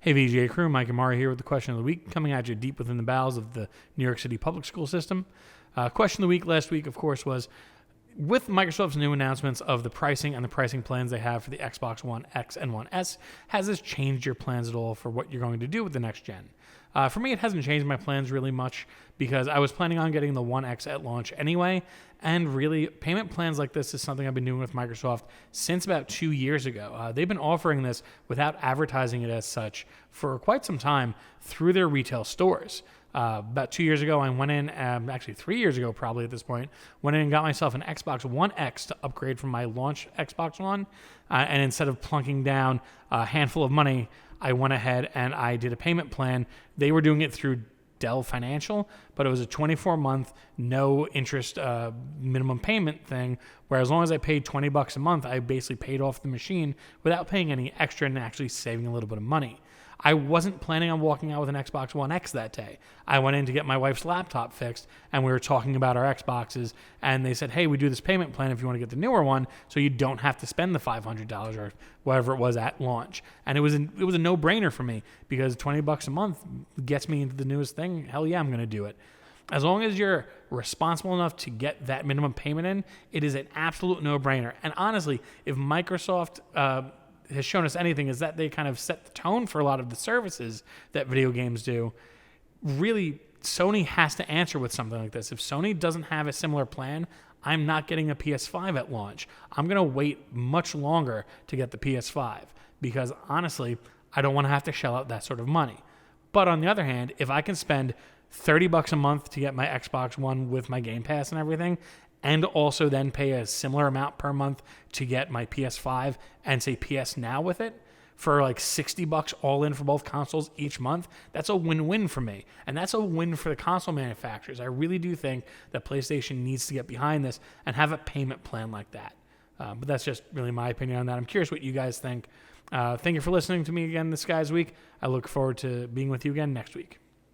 Hey VGA crew, Mike and Mari here with the question of the week, coming at you deep within the bowels of the New York City public school system. Question of the week last week, of course, was with Microsoft's new announcements of the pricing and the pricing plans they have for the Xbox One X and One S, has this changed your plans at all for what you're going to do with the next gen? For me, it hasn't changed my plans really much because I was planning on getting the One X at launch anyway, and really, payment plans like this is something I've been doing with Microsoft since about 2 years ago. They've been offering this without advertising it as such for quite some time through their retail stores. About 2 years ago, I went in, actually 3 years ago probably at this point, went in and got myself an Xbox One X to upgrade from my launch Xbox One, and instead of plunking down a handful of money, I went ahead and I did a payment plan. They were doing it through Dell Financial, but it was a 24-month, no interest minimum payment thing, where as long as I paid $20 a month, I basically paid off the machine without paying any extra and actually saving a little bit of money. I wasn't planning on walking out with an Xbox One X that day. I went in to get my wife's laptop fixed, and we were talking about our Xboxes, and they said, hey, we do this payment plan if you want to get the newer one, so you don't have to spend the $500 or whatever it was at launch. And it was a no-brainer for me, because $20 a month gets me into the newest thing. Hell yeah, I'm going to do it. As long as you're responsible enough to get that minimum payment in, it is an absolute no-brainer. And honestly, if Microsoft has shown us anything, is that they kind of set the tone for a lot of the services that video games do. Really, Sony has to answer with something like this. If Sony doesn't have a similar plan, I'm not getting a PS5 at launch. I'm going to wait much longer to get the PS5 because honestly, I don't want to have to shell out that sort of money. But on the other hand, if I can spend $30 a month to get my Xbox One with my Game Pass and everything, and also then pay a similar amount per month to get my PS5 and say PS Now with it for like $60 all in for both consoles each month, that's a win-win for me. And that's a win for the console manufacturers. I really do think that PlayStation needs to get behind this and have a payment plan like that. But that's just really my opinion on that. I'm curious what you guys think. Thank you for listening to me again this Guys Week. I look forward to being with you again next week.